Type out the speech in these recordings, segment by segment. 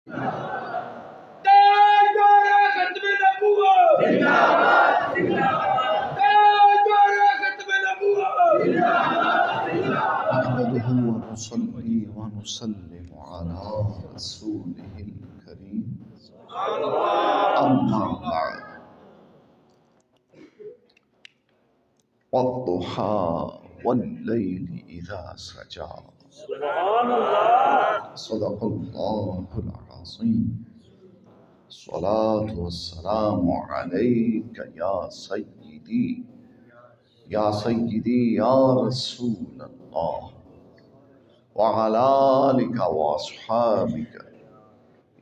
تاجدار ختم نبوت زندہ باد، زندہ باد، تاجدار ختم نبوت زندہ باد، زندہ باد۔ نحمده ونصلي ونسلم على رسوله الكريم أما بعد والضحى والليل إذا سجى سبحان اللہ، صدق الله العظيم الصلاة والسلام عليك يا سيدي يا سيدي يا رسول الله وعلى آلك وأصحابك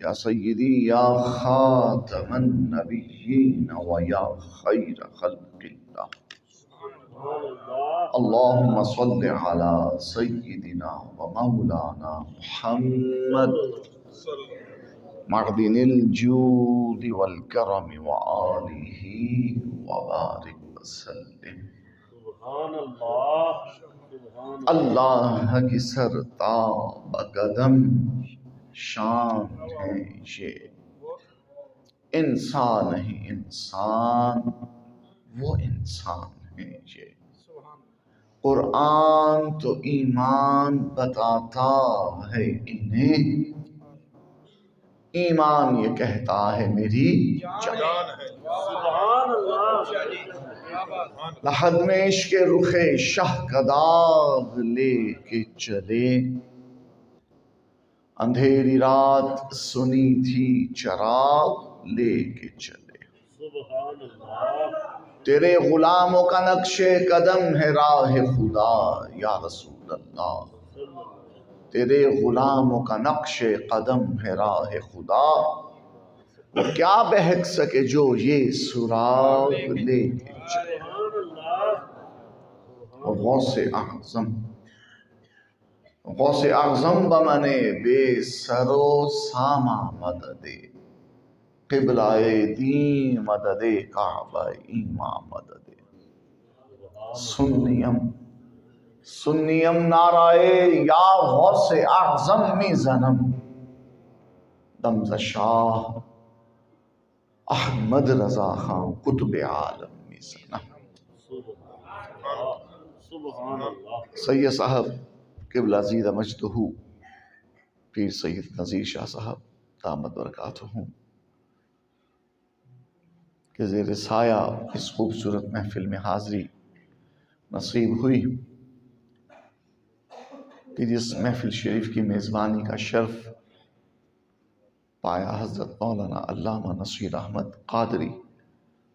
يا سيدي يا خاتم النبيين ويا خير خلق الله اللهم صل على سيدنا ومولانا محمد معدن الجود والكرم وآله وبارك وسلم۔ سبحان اللہ، سبحان اللہ۔ اللہ کی سرتاب قدم شان ہے یہ، انسان نہیں انسان وہ انسان ہے یہ۔ قرآن تو ایمان بتاتا ہے انہیں، ایمان یہ کہتا ہے میری جان ہے۔ سبحان اللہ، لحد میں عشق رخ شہ کا داغ لے کے چلے، اندھیری رات سنی تھی چراغ لے کے چلے۔ سبحان اللہ، تیرے غلاموں کا نقش قدم ہے راہ خدا یا رسول اللہ، تیرے غلاموں کا نقش قدم ہے راہ خدا، وہ کیا بہک سکے جو یہ سراغ لے کے چلے۔ سبحان اللہ، غوث اعظم، غوث اعظم بمنے بے سر و ساما مدد قبلہ دین مدد کعبہ ایماں مدد سنیم سنیم نعرائے یا غوث اعظم می زنم دمز شاہ احمد رضا خان قطب عالم می زنم۔ سبحان اللہ، سید صاحب قبلہ زیدہ مجدہ پیر سید نذیر شاہ صاحب دامت برکاتہم کہ زیر سایہ اس خوبصورت محفل میں حاضری نصیب ہوئی، کہ جس محفل شریف کی میزبانی کا شرف پایا حضرت مولانا علامہ نصیر احمد قادری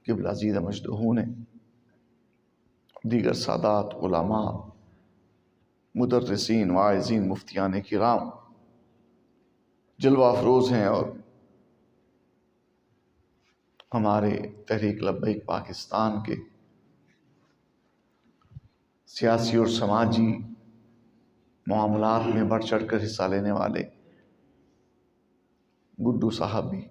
قبلہ زیدہ مجدہ نے، دیگر سادات علماء مدرسین واعظین مفتیان کرام جلوہ افروز ہیں، اور ہمارے تحریک لبیک پاکستان کے سیاسی اور سماجی معاملات میں بڑھ چڑھ کر حصہ لینے والے گڈو صاحب بھی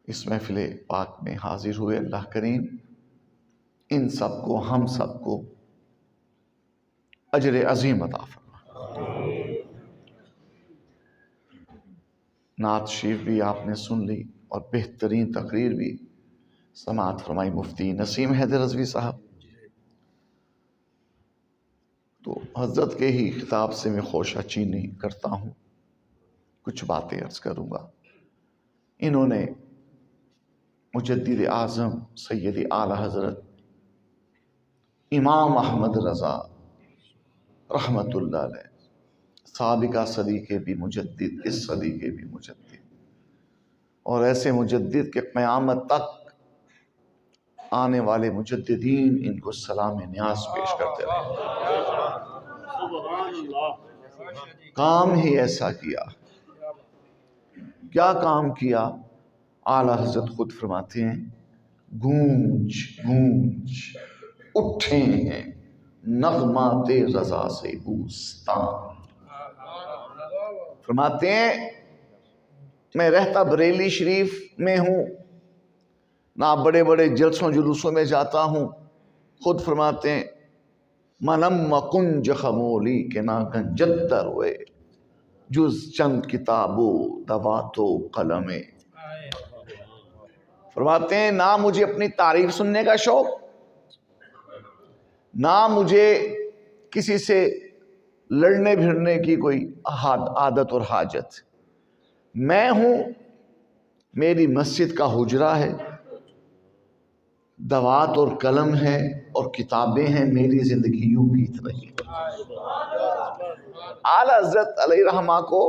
اس محفل پاک میں حاضر ہوئے۔ اللہ کریم ان سب کو، ہم سب کو اجر عظیم عطا فرما۔ نعت شریف بھی آپ نے سن لی اور بہترین تقریر بھی سماعت فرمائی مفتی نسیم حیدر رضوی صاحب۔ تو حضرت کے ہی خطاب سے میں خوشہ چینی کرتا ہوں، کچھ باتیں عرض کروں گا۔ انہوں نے مجدد اعظم سید اعلیٰ حضرت امام احمد رضا رحمت اللہ علیہ، سابقہ صدی کے بھی مجدد، اس صدی کے بھی مجدد، اور ایسے مجدد کے قیامت تک آنے والے مجددین ان کو سلام نیاز پیش کرتے رہے۔ سبحان اللہ، کام ہی ایسا کیا، کیا کام کیا؟ اعلیٰ حضرت خود فرماتے ہیں گونج گونج اٹھے ہیں نغمات رضا سے بوستان۔ فرماتے ہیں میں رہتا بریلی شریف میں ہوں، نہ بڑے بڑے جلسوں جلوسوں میں جاتا ہوں، خود فرماتے ہیں منم کنج خمولی کے نہ گنجتر ہوئے، جز چند کتابو دواتو قلم. فرماتے ہیں نہ مجھے اپنی تعریف سننے کا شوق، نہ مجھے کسی سے لڑنے بھیڑنے کی کوئی عادت اور حاجت. میں ہوں، میری مسجد کا حجرہ ہے، دوات اور قلم ہے اور کتابیں ہیں، میری زندگی یوں بیت رہی. اعلیٰ حضرت علیہ رحمہ کو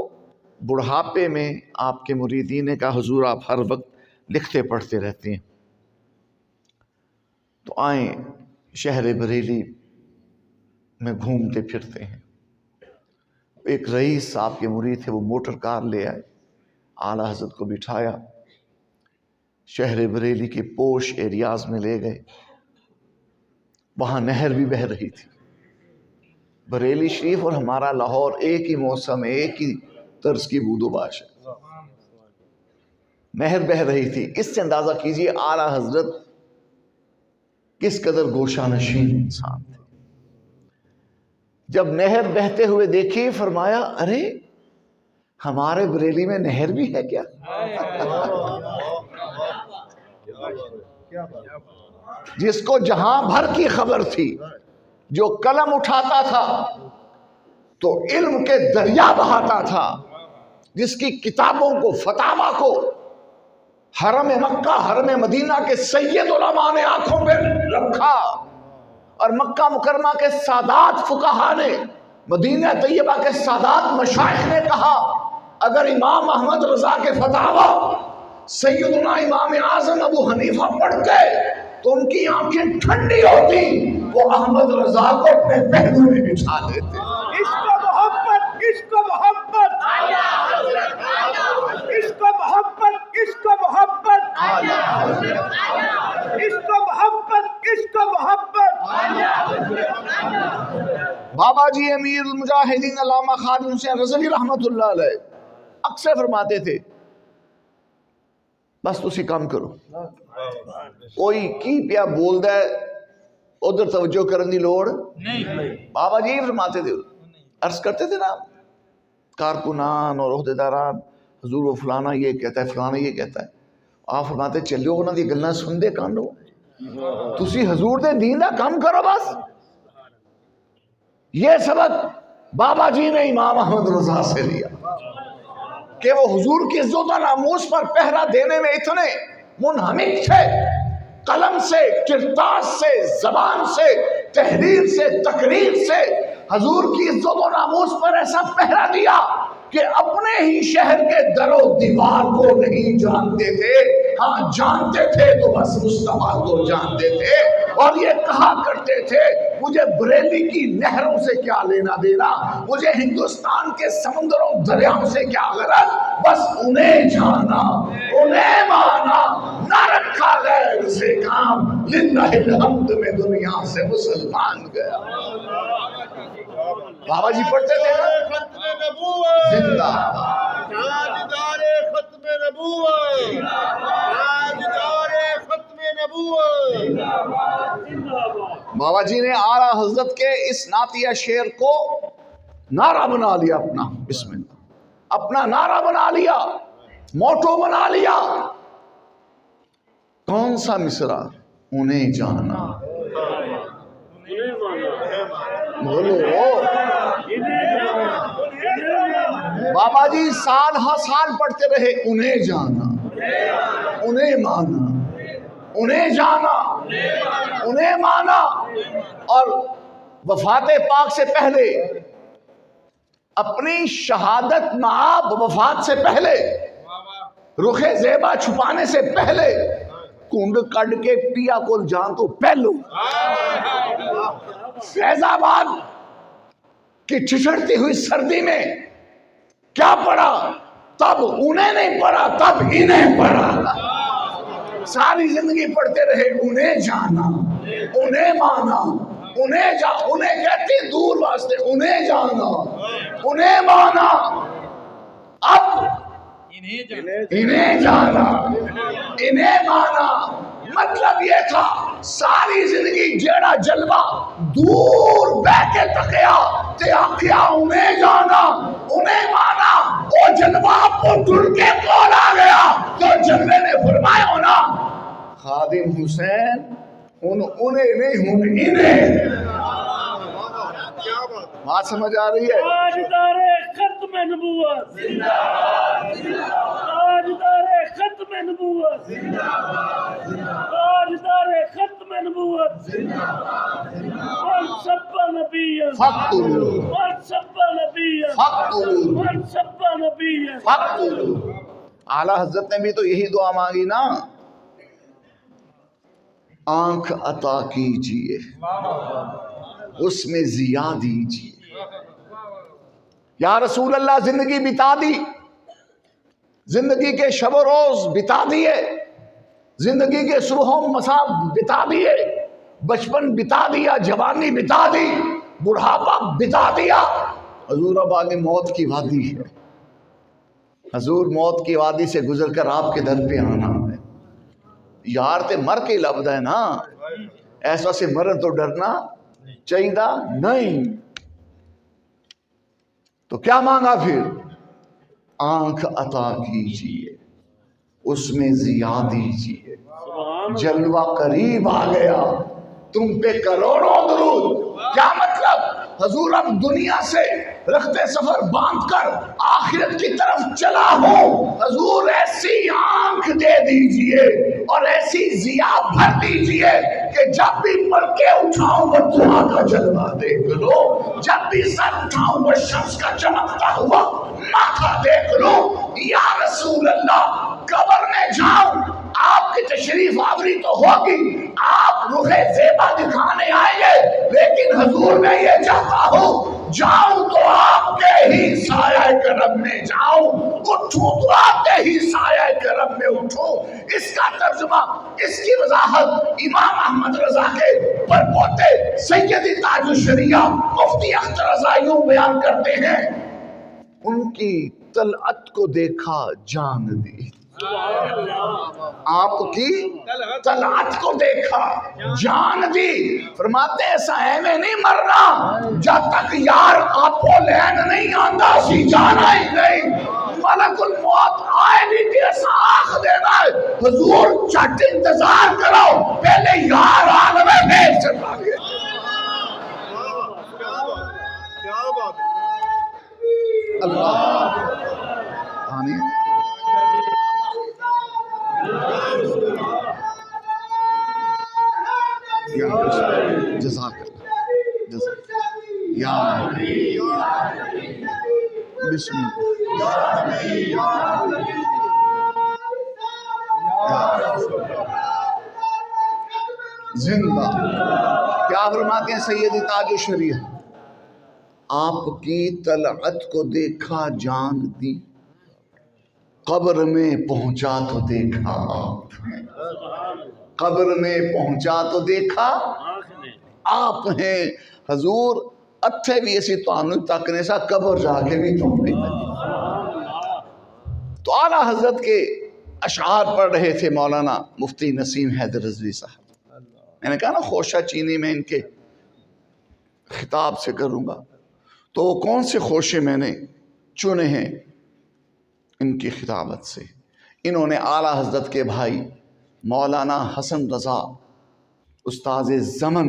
بڑھاپے میں آپ کے مریدین نے کہا حضور آپ ہر وقت لکھتے پڑھتے رہتے ہیں، تو آئیں شہر بریلی میں گھومتے پھرتے ہیں. ایک رئیس صاحب کے مرید تھے، وہ موٹر کار لے آئے، اعلیٰ حضرت کو بٹھایا، شہر بریلی کے پوش ایریاز میں لے گئے. وہاں نہر بھی بہہ رہی تھی. بریلی شریف اور ہمارا لاہور ایک ہی موسم ہے، ایک ہی طرز کی بود و باش ہے. نہر بہہ رہی تھی. اس سے اندازہ کیجئے اعلیٰ حضرت کس قدر گوشہ نشین انسان تھے. جب نہر بہتے ہوئے دیکھی فرمایا ارے ہمارے بریلی میں نہر بھی ہے کیا؟ جس کو جہاں بھر کی خبر تھی، جو قلم اٹھاتا تھا تو علم کے دریا بہاتا تھا، جس کی کتابوں کو فتاوا کو حرم مکہ حرم مدینہ کے سید علماء نے آنکھوں پہ رکھا، اور مکہ مکرمہ کے سادات فقہا نے، مدینہ طیبہ کے سادات مشائخ نے کہا اگر امام احمد رضا کے فتاوا سیدنا امام اعظم ابو حنیفہ پڑھتے تو ان کی آنکھیں ٹھنڈی ہوتی، وہ احمد رضا کو اپنے پہلو میں بٹھا لیتے. عشق و محبت، عشق و محبت، عشق و محبت، عشق و محبت، عشق و محبت، عشق و محبت. بابا جی امیر المجاہدین علامہ خادم حسین رضوی رحمت اللہ علیہ اکثر فرماتے تھے بس تسی کام کرو، کوئی کی پیا بول دے ادھر توجہ کرنے دی لوڑ نہیں. بابا جی فرماتے تھے، عرض کرتے تھے نا کارکنان اور عہدیداران حضور و فلانا یہ کہتا ہے فلانا یہ کہتا ہے، آپ فرماتے چلو انہاں دی گلاں سن دے کانو، تسی حضور دے دین دا کام کرو. بس یہ سبق بابا جی نے امام احمد رضا سے لیا کہ وہ حضور کی عزت و ناموس پر پہرا دینے میں اتنے منہمک تھے، قلم سے، کرتاس سے، زبان سے، تحریر سے، تقریر سے حضور کی عزت و ناموس پر ایسا پہرا دیا کہ اپنے ہی شہر کے در و دیوار کو نہیں جانتے تھے، ہاں جانتے تھے تو بس مصطفیٰ کو جانتے تھے. اور یہ کہا کرتے تھے مجھے بریلی کی نہروں سے کیا لینا دینا، مجھے ہندوستان کے سمندروں دریاؤں سے کیا غرض، بس انہیں جانا، انہیں مانا، نہ رکھا غیر سے کام، للہ الحمد میں دنیا سے مسلمان گیا. بابا جی پڑھتے تھے ختم نبوت، زندہ تاجدار ختم نبوت، تاجدار ختم نبوت. بابا جی نے اعلیٰ حضرت کے اس نعتیہ شعر کو نعرہ بنا لیا، اپنا بسم اللہ اپنا نعرہ بنا لیا، موٹو بنا لیا. کون سا مصرع؟ انہیں جانا. بولو بابا جی سال ہر سال پڑھتے رہے انہیں جانا، انہیں مانا، انہیں جانا، انہیں مانا. اور وفات پاک سے پہلے، اپنی شہادت معاب وفات سے پہلے، رخ زیبا چھپانے سے پہلے، کنڈ کڈ کے پیا کو جان تو پہلو فیض آباد کی ٹھٹھڑتی ہوئی سردی میں کیا پڑھا؟ تب انہیں نہیں پڑھا، تب انہیں پڑھا. ساری زندگی پڑھتے رہے انہیں جانا، انہیں مانا، انہیں کہتے دور واسطے، انہیں جانا، انہیں مانا، اب انہیں جانا، انہیں مانا. مطلب یہ تھا ساری زندگی جیڑا جلوہ دور بہ کے تکیا تے آکھیا انہیں جانا، انہیں مانا، وہ جلوہ آپ کو ڈھونڈ کے کون آ گیا؟ تو جلوے نے فرمایا ہونا خادم حسین انہیں نہیں ہوں انہیں. بات سمجھ آ رہی ہے؟ تاجدار ختم نبوت، تاجدار ختم نبوت، تاجدار ختم نبوت، منصب نبی، فقتلوا منصب نبی، فقتلوا منصب نبی. فقتلوا. اعلیٰ حضرت نے بھی تو یہی دعا مانگی نا، آنکھ عطا کیجئے اس میں ضیا دیجئے. یا رسول اللہ زندگی بتا دی، زندگی کے شب و روز بتا دیے، زندگی کے صبح و مساء بتا دیے، بچپن بتا دیا، جوانی بتا دی، بڑھاپا بتا دیا. حضور اب آگے موت کی وادی ہے. حضور موت کی وادی سے گزر کر آپ کے در پہ آنا ہے. یار تے مر کے لبدا ہے نا، ایسا سے مرن تو ڈرنا چاہیے نہیں. تو کیا مانگا پھر؟ آنکھ عطا کیجئے اس میں ضیا دیجئے. جلوہ قریب آ گیا، تم پہ کروڑوں درود. کیا مطلب؟ حضور اب دنیا سے رخت سفر باندھ کر آخرت کی طرف چلا ہوں. حضور ایسی آنکھ دے دیجئے اور ایسی ضیا بھر دیجئے کہ جب بھی پڑھ کے اٹھاؤں وہ دعا کا جلوہ دیکھ لو، جب بھی سر اٹھاؤں وہ شمس کا چمکتا ہوا ماتھا دیکھ لو. یا رسول اللہ قبر میں جاؤں، آپ کی تشریف آوری تو ہوگی، آپ روح زیبا دکھانے آئیں گے، لیکن حضور میں یہ چاہتا ہوں جاؤں تو آپ کے ہی سایہ کرم میں جاؤں، اٹھوں تو آپ کے ہی سایہ کرم میں اٹھوں. اس کا ترجمہ، اس کی وضاحت امام احمد رضا کے پرپوتے سیدی تاج الشریعہ مفتی اختر رضا یوں بیان کرتے ہیں، ان کی طلعت کو دیکھا جان دی. آپ کی طلعت کو دیکھا جان دی. فرماتے ایسا ہے میں نہیں مرنا جب تک یار آپ کو لین نہیں آندا سی جانا ہی نہیں. ملک الموت آئے نہیں کہ ایسا آخ دینا ہے حضور چٹ انتظار کرو پہلے یار عالم میں چلا گیا. اللہ آمین. جزاک یا بسم زندہ. کیا فرماتے ہیں سیدی تاج الشریعہ؟ آپ کی طلعت کو دیکھا جان دی، قبر میں پہنچا تو دیکھا آپ ہیں، قبر میں پہنچا تو دیکھا آپ ہیں. حضور اتھے بھی ایسی توانوی تکنے سا قبر جا کے بھی تو نہیں لگی. تو اعلیٰ حضرت کے اشعار پڑھ رہے تھے مولانا مفتی نسیم حیدر رضوی صاحب. میں نے کہا نا خوشہ چینی میں ان کے خطاب سے کروں گا، تو کون سے خوشے میں نے چنے ہیں ان کی خطابت سے. انہوں نے اعلیٰ حضرت کے بھائی مولانا حسن رضا استاذ زمن،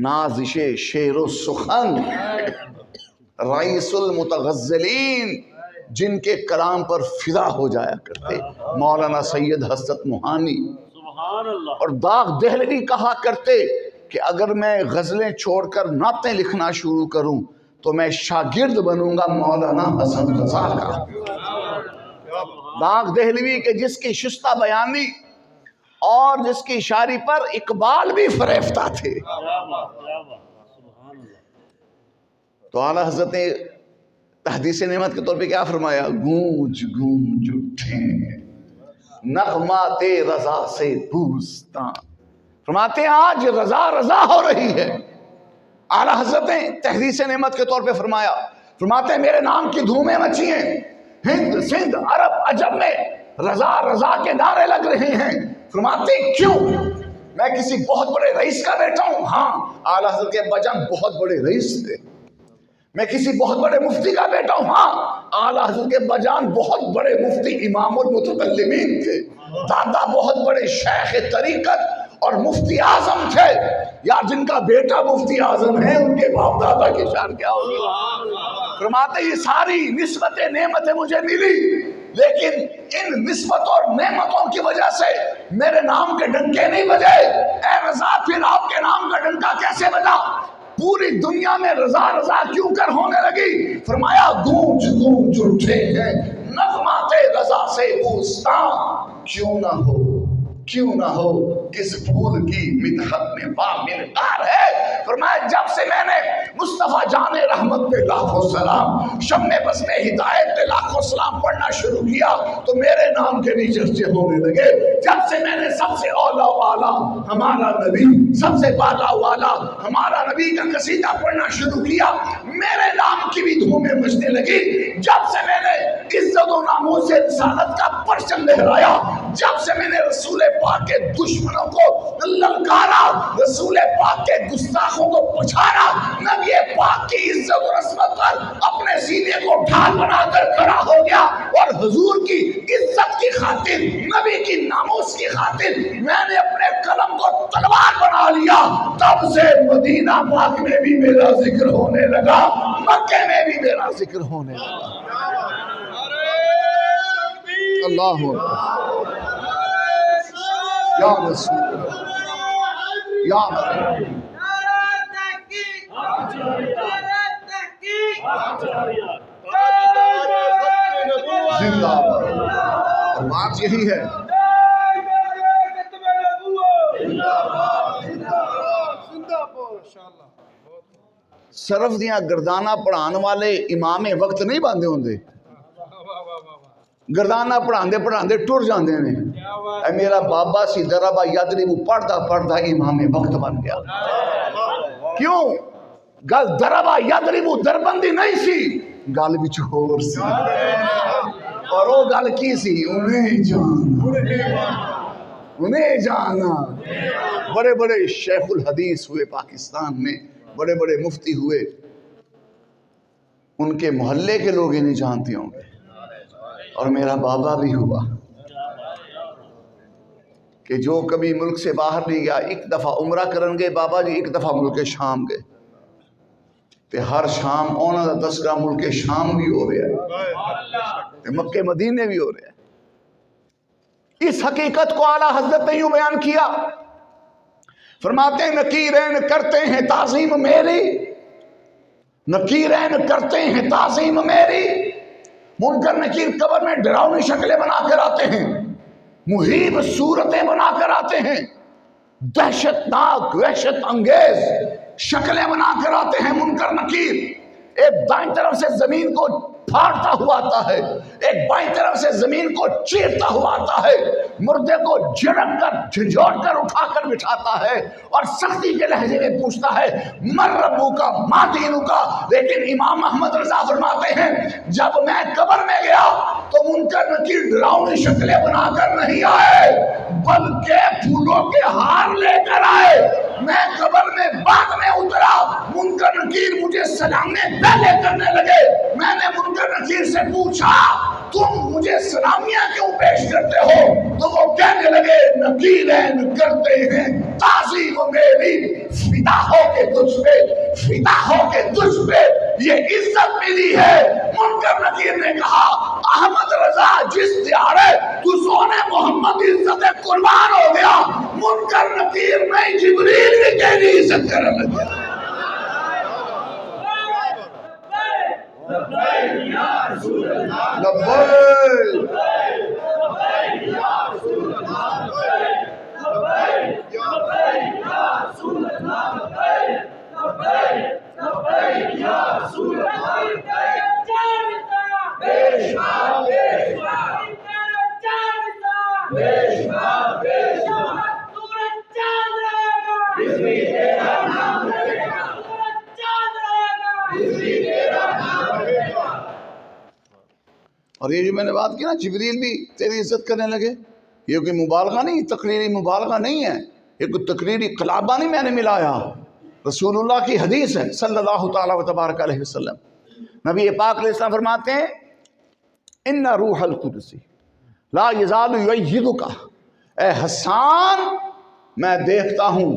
نازش شعر و سخن، رئیس المتغزلین، جن کے کلام پر فدا ہو جایا کرتے، مولانا سید حسرت موہانی اور داغ دہلوی کہا کرتے کہ اگر میں غزلیں چھوڑ کر نعتیں لکھنا شروع کروں تو میں شاگرد بنوں گا مولانا حسن رضا کا. داغ دہلوی کے جس کی شستہ بیانی اور جس کی شاعری پر اقبال بھی فریفتہ تھے. تو اعلیٰ حضرت نے تحدیث نعمت کے طور پہ کیا فرمایا؟ گونج گونج اٹھے نغمات رضا سے بوستان. فرماتے ہیں آج رضا رضا ہو رہی ہے. اعلیٰ حضرت نے تحدیث نعمت کے طور پہ فرمایا، فرماتے ہیں میرے نام کی دھومیں مچی ہیں، ہند سندھ عرب عجم میں رضا رضا کے نعرے لگ رہے ہیں. فرماتے کیوں؟ میں کسی بہت بڑے رئیس کا بیٹا ہوں. ہاں، اعلیٰ حضرت کے ابا جان بہت بڑے رئیس تھے. میں کسی بہت بڑے مفتی کا بیٹا ہوں. ہاں اعلیٰ حضرت کے بجان بہت بڑے مفتی امام المتکلمین تھے. دادا بہت بڑے شیخ طریقت اور مفتی اعظم تھے. یار جن کا بیٹا مفتی اعظم ہے ان کے باپ دادا کی شان کیا ہوگی. فرماتے یہ ساری نسبتیں نعمتیں مجھے ملی، لیکن ان نسبت اور نعمتوں کی وجہ سے میرے نام کے ڈنکے نہیں بجے. اے رضا پھر آپ کے نام کا ڈنکا کیسے بجا؟ پوری دنیا میں رضا رضا کیوں کر ہونے لگی؟ فرمایا گونج گونج اٹھے ہیں نغمات رضا سے بوستان، کیوں نہ ہو کیوں نہ ہو اس پھول کی مدحت میں بامنقار ہے. فرمایا جب سے میں نے مصطفیٰ جان رحمت پہ لاکھوں سلام، شم بس میں ہدایت پہ لاکھوں سلام پڑھنا شروع کیا تو میرے نام کے بھی چرچے ہونے لگے. جب سے میں نے سب سے اولا والا ہمارا نبی، سب سے بالا والا ہمارا نبی کا قصیدہ پڑھنا شروع کیا میرے نام کی بھی دھومیں مچنے لگی. جب سے میں نے عزت و ناموس سے رسالت کا پرچم لہرایا، جب سے میں نے رسول پاک کے دشمنوں کو للکارا، رسول پاک کے گستاخوں کو پچھاڑا، نبی پاک کی عزت و عظمت پر اپنے سینے کو ڈھال بنا کر کھڑا ہو گیا اور حضور کی عزت کی خاطر، نبی کی ناموس کی خاطر میں نے اپنے قلم کو تلوار بنا لیا. تب سے مدینہ پاک میں بھی میرا ذکر ہونے لگا، مکے میں بھی میرا ذکر ہونے لگا. اللہ یا رسول اللہ یا زندہ باد. اور بات یہی ہے صرف دیاں گردانہ پڑھان والے امام وقت نہیں باندھے ہوندے، گردانہ پڑھاندے پڑھاندے ٹر جاندے نے. اے میرا بابا سی دربا یادری وہ پڑھتا پڑھتا امام وقت بن گیا. کیوں؟ گل دربا یادری وہ دربندی نہیں سی، گل بھی چھوڑ سی. اور وہ گل کی سی؟ انہیں جانا. بڑے بڑے شیخ الحدیث ہوئے پاکستان میں، بڑے بڑے مفتی ہوئے، ان کے محلے کے لوگ ہی نہیں جانتے ہوں گے. اور میرا بابا بھی ہوا کہ جو کبھی ملک سے باہر نہیں گیا، ایک دفعہ عمرہ کرن گئے بابا جی، ایک دفعہ ملک شام گئے تے ہر شام اونا دا تذکرہ ملک شام بھی ہو رہا ہے تے مکہ مدینے بھی ہو رہا ہے. اس حقیقت کو اعلیٰ حضرت نے یوں بیان کیا، فرماتے ہیں نکیرین کرتے ہیں تعظیم میری، نکیرین کرتے ہیں تعظیم میری. منکر نکیر قبر میں ڈراؤنی شکلیں بنا کر آتے ہیں، مہیب صورتیں بنا کر آتے ہیں، دہشت ناک وحشت انگیز شکلیں بنا کر آتے ہیں. منکر نکیر ایک دائیں طرف سے زمین کو پھاڑتا ہوا آتا ہے، ایک بائیں طرف سے زمین کو چیرتا ہوا آتا ہے، مردے کو جھڑک کر جھنجھوڑ کر اٹھا کر بٹھاتا ہے اور سختی کے لہجے میں پوچھتا ہے من ربو کا ما دینو کا. لیکن امام محمد رضا فرماتے ہیں جب میں قبر میں گیا تو منکر نکیر ڈراؤنی شکلیں بنا کر نہیں آئے بلکہ پھولوں کے ہار لے کر آئے. میں قبر میں بعد میں اترا، منکر نکیر مجھے سلامی پہلے کرنے لگے. میں نے منکر نکیر سے پوچھا تم مجھے سلامیاں کیوں پیش کرتے ہو؟ تو وہ کہنے لگے نکیرین کرتے ہیں تعظیم میری، فدا ہو کے تجھ پہ، فدا ہو کے تجھ پہ یہ عزت ملی ہے. منکر نکیر نے کہا احمد رضا جس دیارے تو سونے محمد عزت قربان ہو گیا، منکر نکیر نہیں جبریل بھی تیری عزت کرنے لگے. اور یہ جو میں نے بات کی نا جبریل بھی تیری عزت کرنے لگے، یہ کوئی مبالغہ نہیں، تقریری مبالغہ نہیں ہے، یہ کوئی تقریری قلابہ نہیں میں نے ملایا. رسول اللہ کی حدیث ہے صلی اللہ تعالیٰ و تبارک علیہ وسلم. نبی پاک علیہ السلام فرماتے ہیں ان روح القدس لا یزال یؤیدک. اے حسان میں دیکھتا ہوں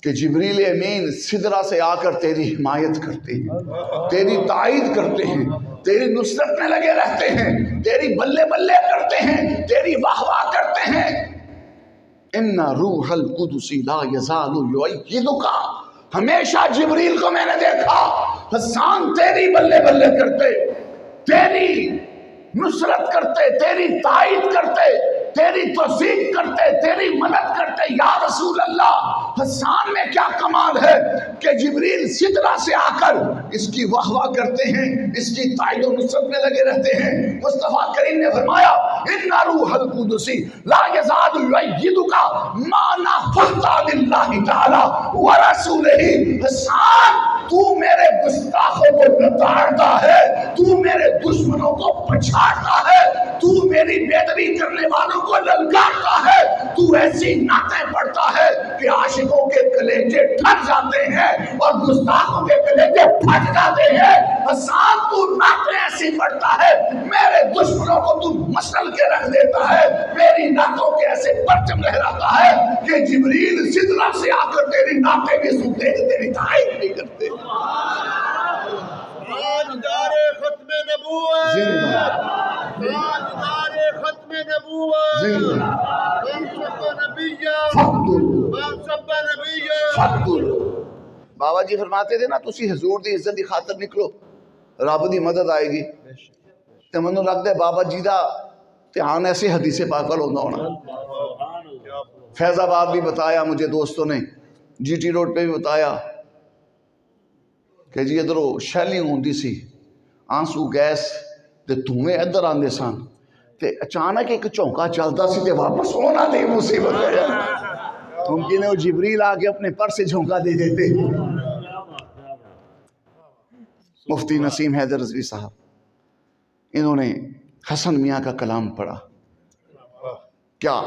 کہ جبریل امین سدرہ سے آ کر تیری حمایت کرتے ہیں، تیری تائید کرتے ہیں، تیری نصرت میں لگے رہتے ہیں، تیری بلے بلے کرتے ہیں، تیری واہ واہ کرتے ہیں. ان روح القدس لا یزال یؤیدک. ہمیشہ جبریل کو میں نے دیکھا حسان تیری بلے بلے کرتے، تیری نصرت کرتے، تیری تائید کرتے، تیری توثیق کرتے، تیری مدد کرتے. یا رسول اللہ حسان میں کیا کمال ہے کہ جبریل سدرہ سے آ کر اس کی واہ واہ کرتے ہیں، اس کی تائید و نصرت میں لگے رہتے ہیں. مصطفیٰ کریم نے فرمایا ان روح القدس لا یزال یؤیدک ما نفعت للہ تعالی ورسولہ. حسان تو میرے گستاخوں کو لتاڑتا ہے، تو میرے دشمنوں کو پچھاڑتا ہے، تو میری بےدبی کرنے والوں کو للکارتا ہے، تو ایسی نعتیں پڑھتا ہے کہ عاشقوں کے کلیجے ٹھک جاتے ہیں اور گستاخوں کے کلیجے پھٹ جاتے ہیں. حسان تو نعتیں ایسی پڑھتا ہے میرے دشمنوں کو تو مسل کے رکھ دیتا ہے، میری نعتوں کے ایسے پرچم لہراتا ہے کہ جبریل سدرہ سے آ کر تیری نعتیں بھی سنتے ہیں، تیری تائید بھی کرتے. تاجدار ختم نبوت، تاجدار ختم نبوت، منصب نبی. بابا جی فرماتے تھے نا تسی حضور دی عزت دی خاطر نکلو رب دی مدد آئے گی. تے منو لگتا ہے بابا جی دا دھیان ایسے حدیث پاک وال ہوندا ہونا. فیض آباد بھی بتایا مجھے دوستوں نے، جی ٹی روڈ پہ بھی بتایا کہ جی ادھروں شیلی ہوندی سی، آنسو گیس تے دھوئیں ادھر آندے سن تے اچانک ایک چونکا چلتا سی تے واپس ہونا دی مصیبت ہے. ممکن ہے وہ جبریل آ کے اپنے پر سے جھونکا دے دیتے. مفتی نسیم حیدر رضوی صاحب انہوں نے حسن میاں کا کلام پڑھا. کیا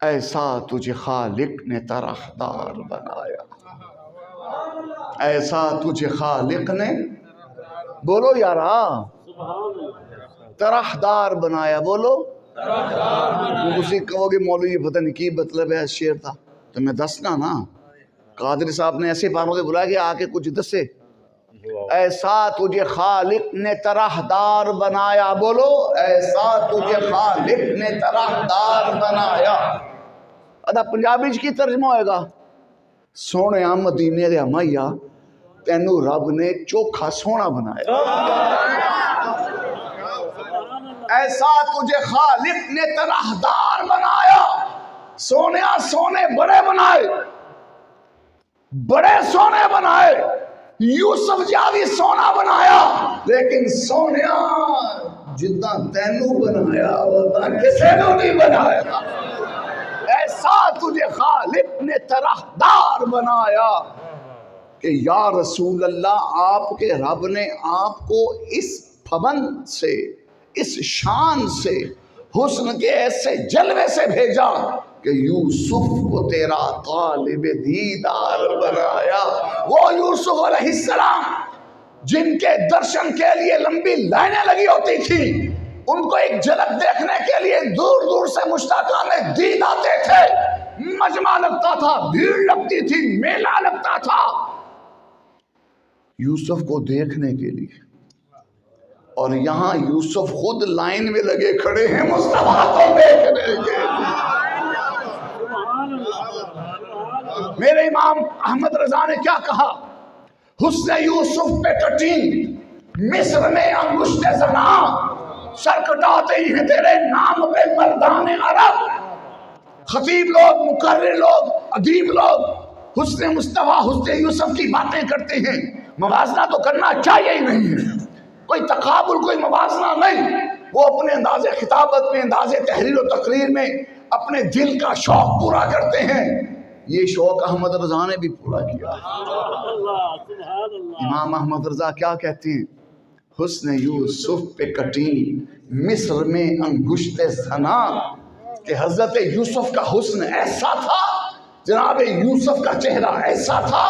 ایسا تجھے خالق نے طرحدار بنایا، ایسا تجھے خالق نے، بولو یارا، طرحدار بنایا. بولو تسی کہو گے مولوی پتہ نہیں کی مطلب ہے شعر تھا، تو میں دسنا نا. قادری صاحب نے ایسے باروں کے بلایا کہ آ کے کچھ دسے. ایسا تجھے خالق نے طرحدار بنایا. بولو ایسا تجھے خالق نے طرحدار بنایا. ادا پنجابی کی ترجمہ ہوئے گا سونے مدینے دے امائیا تینو رب نے چوکھا سونا بنایا. ایسا تجھے خالق نے طرحدار بنایا. سونے سونے بڑے بنائے، بڑے سونے بنائے. یوسف جاوی سونا بنایا، لیکن سونیا جتنا تینو بنایا وہ کسے نو نہیں بنایا. ایسا تجھے خالق نے طرحدار بنایا کہ یا رسول اللہ آپ کے رب نے آپ کو اس پابند سے، اس شان سے، حسن کے ایسے جلوے سے بھیجا کہ یوسف کو تیرا طالب دیدار بنایا. وہ یوسف علیہ السلام جن کے درشن کے لیے لمبی لائنیں لگی ہوتی تھی، ان کو ایک جھلک دیکھنے کے لیے دور دور سے مشتاقان دید آتے تھے. مجمع لگتا تھا، بھیڑ لگتی تھی، میلہ لگتا تھا یوسف کو دیکھنے کے لیے. اور یہاں یوسف خود لائن میں لگے کھڑے ہیں مصطفیٰ کو دیکھنے کے لیے. میرے امام احمد رضا نے کیا کہا؟ حسن یوسف پہ کٹی مصر میں انگشت زنا، سر کٹاتے ہی ہیں تیرے نام پہ مردان عرب. خطیب لوگ، مقرر لوگ، ادیب لوگ حسن مصطفیٰ، حسن یوسف کی باتیں کرتے ہیں. موازنہ تو کرنا چاہیے ہی نہیں ہے، کوئی تقابل، کوئی موازنہ نہیں. وہ اپنے انداز خطابت میں، انداز تحریر و تقریر میں اپنے دل کا شوق پورا کرتے ہیں. یہ شوق احمد رضا نے بھی پورا کیا. امام احمد رضا کیا کہتے ہیں؟ حسن یوسف پہ کٹی مصر میں انگشت زنا، کہ حضرت یوسف کا حسن ایسا تھا جناب یوسف کا چہرہ ایسا تھا،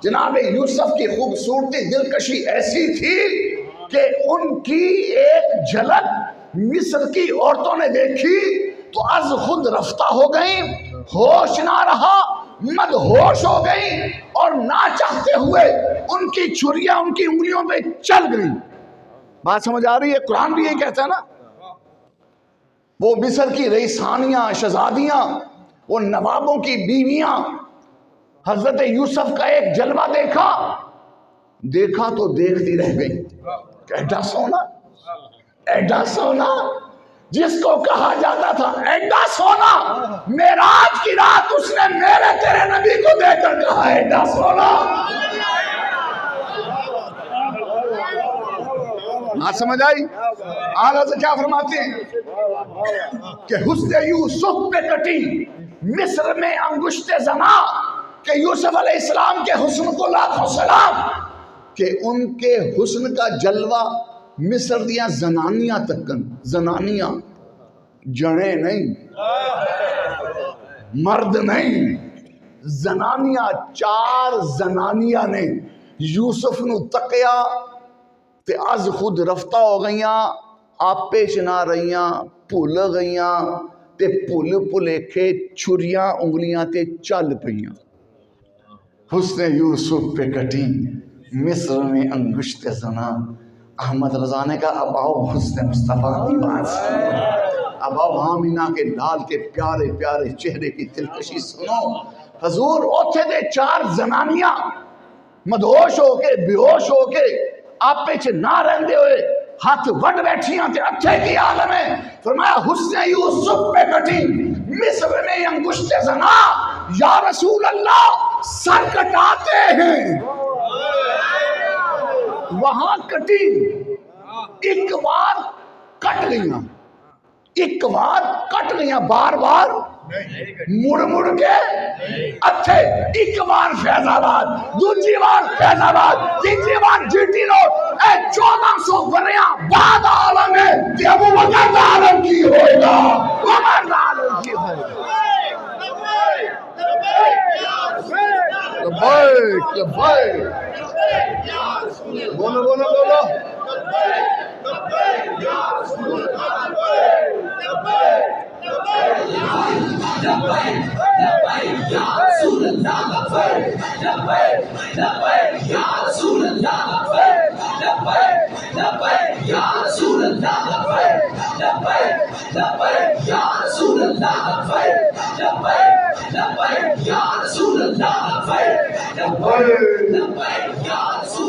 جناب یوسف کی خوبصورتی دلکشی ایسی تھی کہ ان کی ایک جھلک مصر کی عورتوں نے دیکھی تو از خود رفتہ ہو گئیں، ہوش نہ رہا، مدہوش ہو گئیں، اور نہ چاہتے ہوئے ان کی چھریاں ان کی انگلیوں پہ چل گئیں۔ بات سمجھ آ رہی ہے؟ قرآن بھی یہ کہتا ہے نا، وہ مصر کی رئیسانیاں، شہزادیاں، وہ نوابوں کی بیویاں حضرت یوسف کا ایک جلوہ دیکھا تو دیکھتی رہ گئی۔ ایڈا سونا، ایڈا سونا، جس کو کہا جاتا تھا ایڈا سونا، معراج کی رات اس نے میرے تیرے نبی کو دیکھ کر کہا ایڈا سونا۔ آپ سمجھ آئی؟ آلہ سے کیا فرماتے ہیں کہ حسن یوسف پہ کٹی مصر میں انگشت زنا، کہ یوسف علیہ السلام کے حسن کو لاکھوں سلام، کہ ان کے حسن کا جلوہ مصر دیاں زنانیاں تکن، زنانیاں، جڑیں نہیں، مرد نہیں، زنانیاں، 4 زنانیاں نے یوسف نو تکیا تے از خود رفتہ ہو گئیاں، آپے چنا رہیاں، پھول گئیاں تے پھول کے چھریاں انگلیاں تے چل پئیاں۔ حسن یوسف پہ کٹی مصر میں انگشت زنا۔ احمد رضا نے کہا اب آؤ حسن مصطفیٰ کی بات سنو، اب آؤ آمینہ کے لال کے پیارے پیارے چہرے کی دلکشی سنو۔ حضور اوتھے دے 4 زنانیاں مدہوش ہو کے، بے ہوش ہو کے، آپے چ نہ رہندے ہوئے ہاتھ وڈ بیٹھیاں تے اٹھے کی عالم ہے۔ فرمایا حسن یوسف پہ کٹی مصر میں انگشت زنا، یا رسول اللہ سر کٹاتے ہیں۔ وہاں کٹی، ایک بار کٹ گئیاں، ایک بار کٹ گئیاں، بار بار مڑ مڑ کے اتھے، ایک بار فیض آباد، دوسری بار فیض آباد، تیسری بار جی ٹی روڈ۔ اے 1400 وریاں بعد عالم ہے کہ ابو بکر دا عالم کی ہوئے گا، عمر دا عالم کی ہوئے گا۔ لبیک لبیک، بولو بولو بولو،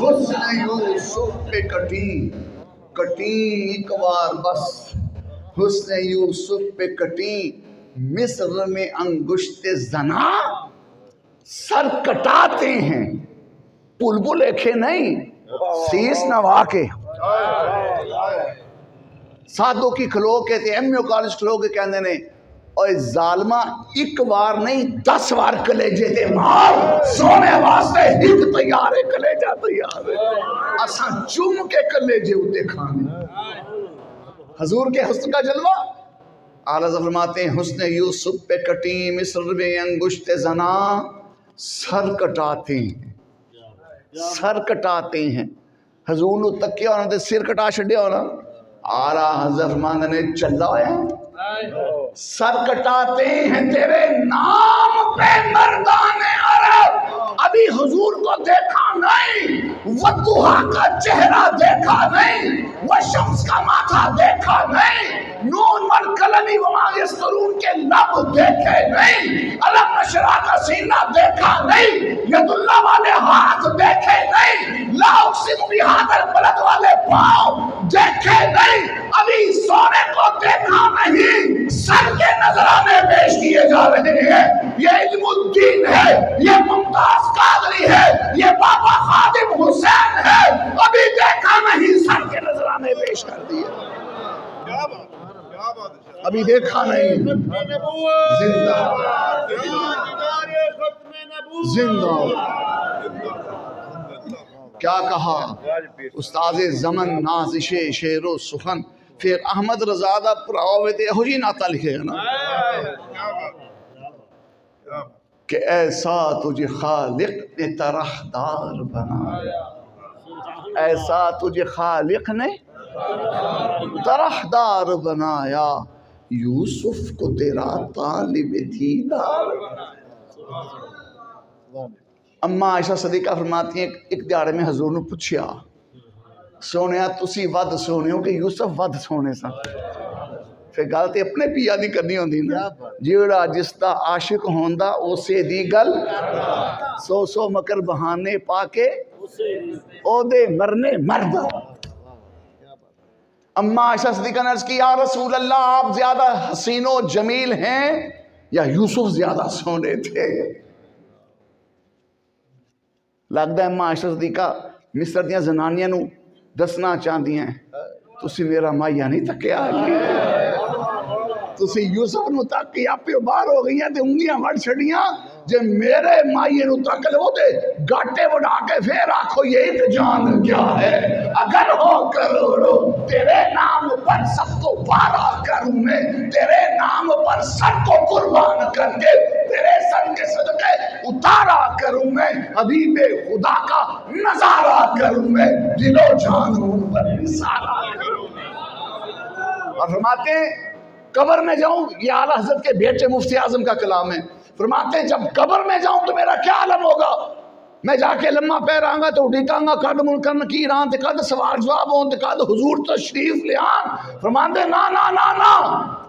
حسن یوسف پہ کٹی، کٹی ایک بار بس، حسن یوسف پہ کٹی مصر میں انگشت زنا، سر کٹاتے ہیں، بلبل ایکھے نہیں، سیس نوا کے۔ سادوں کی کھلو کے تے ایم یو کالج کھلو کے کہندے نے اوے ظالمہ ایک بار نہیں 10 بار کلیجے تے مار، سونے واسطے ایک تیار ہے، کلیجہ تیار ہے، اساں چوم کے کلیجے اتے کھانے۔ حضور کے حسن کا جلوہ، اعلیٰ فرماتے ہیں حسن یوسف پہ کٹی مصر میں انگشت زنا، سر کٹاتے ہیں، سر کٹاتے ہیں۔ حضور نو تکیا ہونا تے سر کٹا چھڈیا ہونا، آرا حضرت فرماندے نے چلا ہویا ہے، سر کٹاتے ہیں تیرے نام پہ مردان عرب۔ ابھی حضور کو دیکھا نہیں، وضحا کا چہرہ دیکھا نہیں، وشمس کا ماتھا دیکھا نہیں، نون والقلم وما یسطرون کے لب دیکھے نہیں، علم نشرح کا سینہ دیکھا نہیں، ید اللہ والے ہاتھ دیکھے نہیں، لا اقسم بہذا البلد والے پاؤں دیکھے نہیں، ابھی سونے کو دیکھا نہیں، سر کے نذرانے پیش کیے جا رہے ہیں۔ یہ علم الدین ہے، یہ ممتاز قادری ہے، یہ بابا خادم حسین ہے، ابھی دیکھا نہیں، سر کے نذرانے پیش کر دیے، ابھی دیکھا نہیں۔ زندہ زندہ کیا کہا استاد زمن نازش شعر و سخن، پھر احمد رضا دا پراؤ تے ہو جی ناتا لکھے گا نا کہ ایسا تجھے خالق نے طرحدار بنایا، ایسا تجھے خالق نے طرحدار بنایا، یوسف کو تیرا طالب دیدار۔ اماں عائشہ صدیقہ فرماتی ہیں ایک دیہڑے میں حضور نے پوچھیا سونیا تسی ود سونے ہو کہ یوسف ود سونے سا؟ پھر گل تے اپنے پیا دی کرنی ہوندی نا، جیڑا جس دا عاشق ہوندا اسے دی گل سو سو مکر بہانے پا کے او دے مرنے مردا۔ اماں عائشہ صدیقہ نے عرض کی یا رسول اللہ آپ زیادہ حسین و جمیل ہیں یا یوسف زیادہ سونے تھے؟ لگتا ہے اماں عائشہ صدیقہ مصر دیاں زنانیاں نو دسنا چاہتی ہیں تسی میرا مائیا نہیں تکیا، تسی یوسف نو تک کے آپ باہر ہو گئی ہیں تے انگلیاں وڑ چھڑیاں، جے میرے مائیے نو تک لو تے گاٹے وڑا کے پھر آکھو یہ جان کیا ہے، اگر ہو کروڑو تیرے نام پر سب کو پارا کروں میں، تیرے نام پر سب کو قربان کر کے تیرے سر کے صدقے اتارا کروں میں، حبیب خدا کا نظارہ کروں میں، دل و جان ان پر نثارا کروں میں۔ اور فرماتے ہیں قبر میں جاؤں، یہ اعلیٰ حضرت کے بیٹے مفتی اعظم کا کلام ہے، فرماتے ہیں جب قبر میں جاؤں تو میرا کیا عالم ہوگا؟ میں جا کے لمحہ پیر آنگا تو اٹھیکاں گا کد منکر نکیر آن تے کد سوال جواب ہون تے کد حضور تشریف لے آن۔ فرماتے نا نا نا نا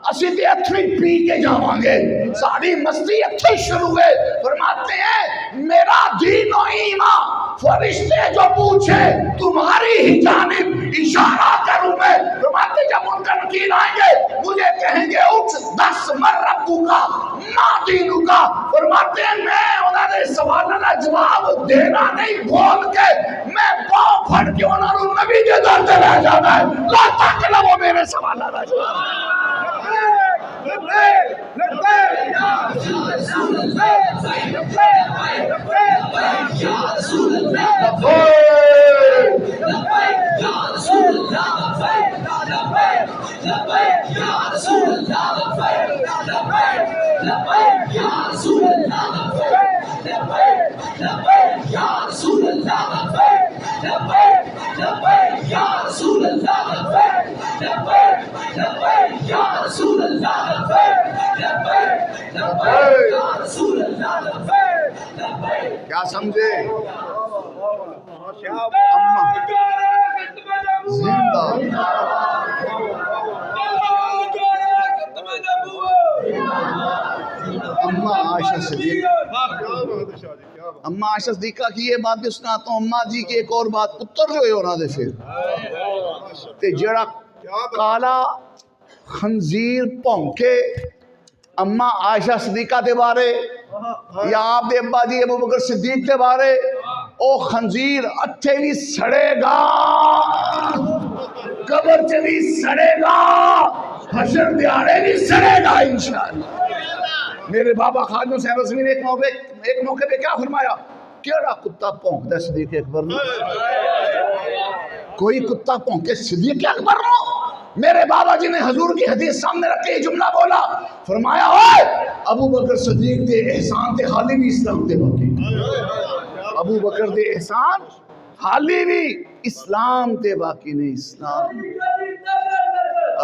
اسی تے اتھری پی کے جاواں گے، ساری مستی اتھری شروع ہے۔ فرماتے ہیں میرا دین و ایمان فرشتے جو پوچھے تمہاری ہی جانب اشارہ کروں میں۔ فرماتے جب منکر نکیر آئیں گے مجھے کہیں گے اٹھ دس من ربو کا ما دینو کا۔ فرماتے ہیں میں انہوں نے سوالہ کا جواب دینا نہیں بول کے میں پاؤں پھڑ کے انہوں نے نبی کے در سے رہ جانا ہے، لا تک نہ وہ میرے سوالہ کا جواب۔ کیا سمجھے؟ زندہ اماں عائشہ صدیقہ، اماں عائشہ صدیقہ کی یہ بات بھی سناتا ہوں۔ اماں جی کی ایک اور بات پتر جو ہے انہوں نے پھر تے جڑا کالا خنزیر پونکے اماں عائشہ صدیقہ دے بارے یا آپ دے ابا جی ابو بکر صدیق دے بارے او خنزیر اٹھے بھی سڑے گا، قبر چ بھی سڑے گا، حشر دیارے بھی سڑے گا انشاءاللہ۔ میرے بابا خادم حسین رضوی نے ایک موقع پہ کیا فرمایا، کیڑا کتا پونک دے صدیق اکبر نو؟ کوئی کتا پونکے صدیق اکبر نو؟ میرے بابا جی نے حضور کی حدیث سامنے رکھ کے جملہ بولا، فرمایا اوے ابو بکر صدیق دے احسان تے حالی بھی اسلام تے باقی، ابو بکر دے احسان حالی بھی اسلام تے باقی نہیں۔ اسلام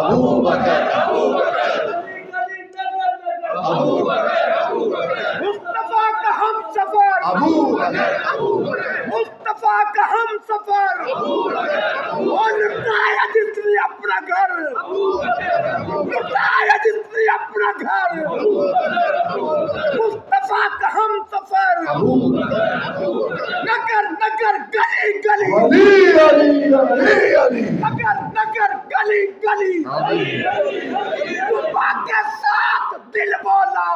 ابو بکر مصطفیٰ کا ہم سفر، مصطفیٰ کا ہم سفر، وہ لٹایا جس نے اپنا گھر، لٹایا جس نے اپنا گھر، مصطفیٰ کا ہم سفر، نگر نگر گلی گلی، نگر نگر گلی گلی، صبح کے ساتھ دل بولا،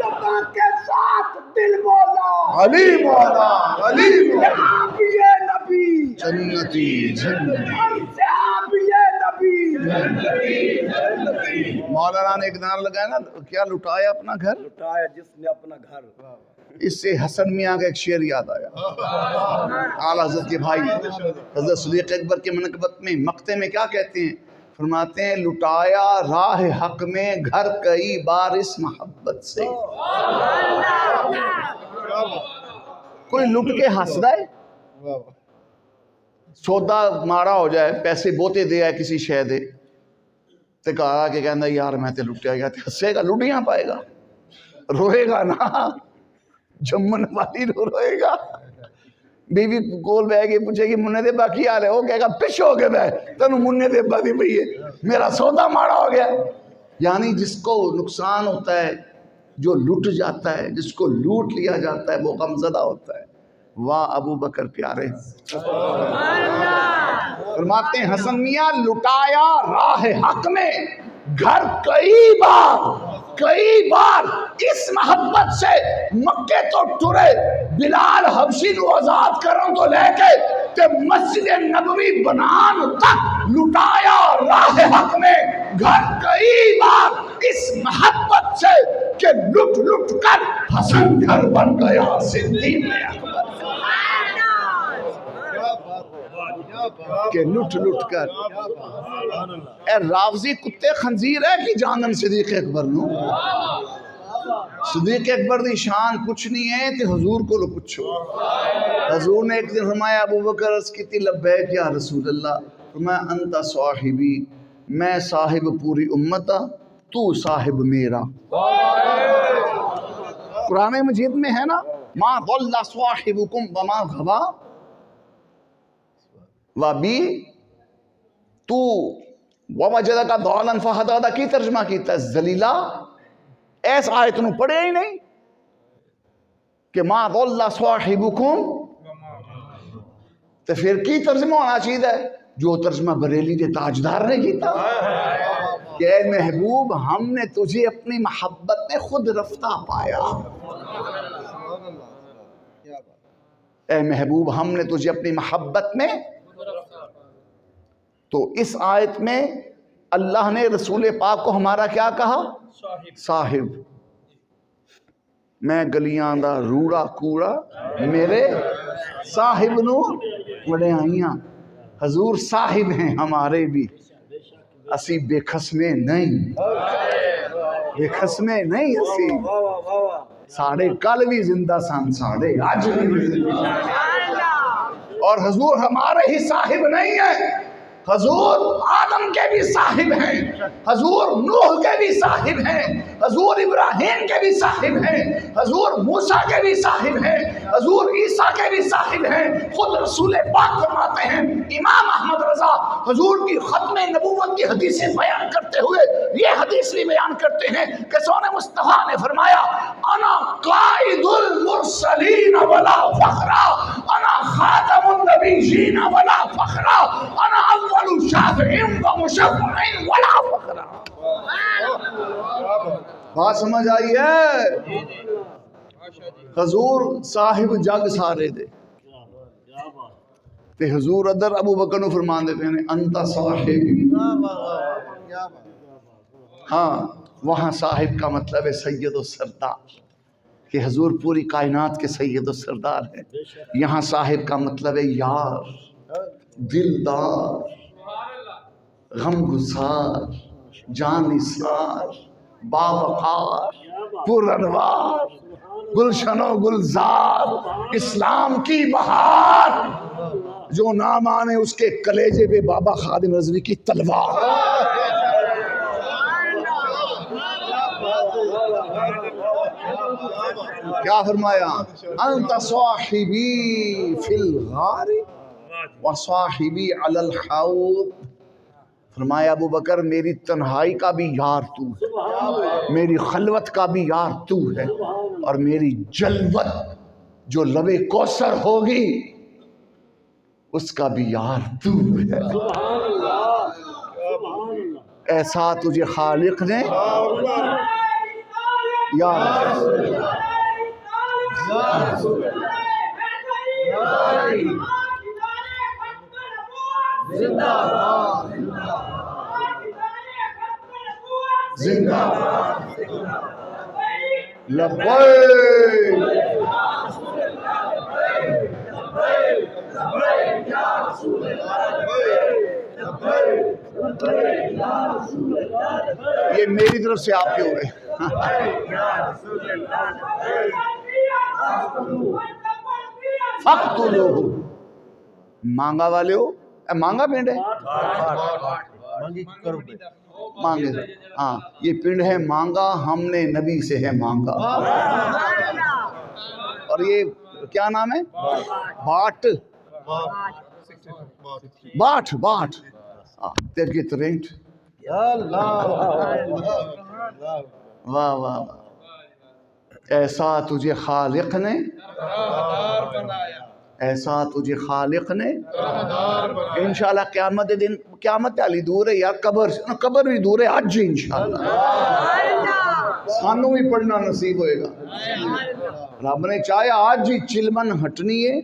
صبح کے ساتھ دل بولا، علی مولا علی مولا آپ یہ نبی جنتی جنتی۔ ہم سے آپ یہ نبی مولانا نے ایک نعرہ لگایا نا، کیا لٹایا اپنا گھر، لٹایا جس نے اپنا گھر۔ اس سے حسن میاں کا ایک شعر یاد آیا، اعلیٰ حضرت کے بھائی حضرت صدیق اکبر کے منقبت میں مقطع میں کیا کہتے ہیں، فرماتے ہیں لٹایا راہ حق میں گھر کئی بار اس محبت سے. کوئی لٹ کے ہنس رہا ہے، سودا مارا ہو جائے، پیسے بوتے دے آئے کسی شے دے تے کہا کہ کہنا یار میں تے لٹیا گیا، تے ہنسے گا، لٹ نہ پائے گا، روئے گا نا، جمن والی روئے گا. بیوی کول بہ کے پوچھے گی منہ دے باقی آ رہے، وہ کہے گا پش ہو کے بہ تینوں منہ دے باقی پئی ہے، میرا سودا مارا ہو گیا. یعنی جس کو نقصان ہوتا ہے، جو لٹ جاتا ہے، جس کو لوٹ لیا جاتا ہے، وہ غمزدہ ہوتا ہے. واہ ابو بکر پیارے. فرماتے ہیں حسن میاں لٹایا راہ حق میں گھر کئی بار اس محبت سے مکے تو ٹرے بلال حبشی نو آزاد کروں تو لے کے تے مسجد نبوی بنان تک لٹایا راہ حق میں گھر کئی بار اس محبت سے کہ لٹ لٹ کر حسن گھر بن گیا صدیق اکبر. کہ لٹ لٹ کر اے راوزی کتے خنزیر ہے کہ جانن صدیق اکبر نو. صدیق اکبر دی شان کچھ نہیں ہے تے حضور کو لو پوچھو. حضور نے ایک دن فرمایا ابو بکر عرض کی تھی لبیک یا رسول اللہ. فرمایا انت صاحبی، میں صاحب پوری امت، تو صاحب میرا. قرآن مجید میں ہے نا ما ضل صاحبکم وما غوا، وابی تو ووجدک ضالا فہدی کی ترجمہ کیتا ہے ذلیلا. ایس آیت نو پڑھے ہی نہیں کہ ما ضل صاحبکم، تو پھر کی ترجمہ ہونا چاہیے جو ترجمہ بریلی دے تاجدار نے کیتا کہ اے محبوب ہم نے تجھے اپنی محبت میں خود رفتہ پایا. اے محبوب ہم نے تجھے اپنی محبت میں. تو اس آیت میں اللہ نے رسول پاک کو ہمارا کیا کہا؟ صاحب. میں گلیاں دا روڑا کوڑا میرے صاحب نو بڑے آئیاں. حضور صاحب ہیں ہمارے بھی، اسی بے قسمے نہیں، بے قسمے نہیں. اسی ساڑھے کل بھی زندہ سان، ساڑھے آج بھی زندہ. اور حضور ہمارے ہی صاحب نہیں ہیں، حضور آدم کے بھی صاحب ہیں، حضور نوح کے بھی صاحب ہیں، حضور ابراہیم کے بھی صاحب ہیں، حضور موسیٰ کے بھی صاحب ہیں، حضور عیسیٰ کے بھی صاحب ہیں. خود رسول پاک فرماتے ہیں، امام احمد رضا حضور کی ختم نبوت کی حدیثیں بیان کرتے ہوئے یہ حدیث بھی بیان کرتے ہیں کہ سونے مصطفیٰ نے فرمایا انا قائد المرسلین ولا فخرا، انا خاتم النبیین ولا فخرا، انا اول شافع و مشفع ولا فخرا. بات سمجھ آئی ہے؟ حضور صاحب جگ سارے دے تے حضور ادھر ابو بکر نو فرمان دیتے ہیں انت صاحبی. ہاں وہاں صاحب کا مطلب ہے سید و سردار، کہ حضور پوری کائنات کے سید و سردار ہیں. یہاں صاحب کا مطلب ہے یار، دلدار، غم گسار، جانثار، باوقار، پر انوار، گلشن و گلزار، اسلام کی بہار. جو نہ مانے اس کے کلیجے پہ بابا خادم رضوی کی تلوار. کیا فرمایا؟ انت صاحبی فی الغار وصاحبی علی الحوض. فرمایا ابو بکر میری تنہائی کا بھی یار تو ہے، میری خلوت کا بھی یار تو ہے، اور میری جلوت جو لبے کوثر ہوگی اس کا بھی یار تو ہے. ایسا تجھے خالق نے یا زندہ لبیک یہ میری طرف سے آپ کے ہوئے. فَاقْتُلُوهُ. مانگا والے ہو, مانگا پنڈ ہے, مانگے, ہاں یہ پنڈ ہے مانگا, ہم نے نبی سے ہے مانگا. اور یہ کیا نام ہے؟ باٹ, باٹ, باٹ. They get rent. واہ واہ, ایسا تجھے خالق نے, ایسا تجھے خالق نے. انشاءاللہ قیامت دن, قیامت علی دور ہے یار, قبر بھی دور ہے آج انشاءاللہ. سانوں بھی پڑھنا نصیب ہوئے گا. رب نے چاہیا آج ہی چلمن ہٹنی ہے,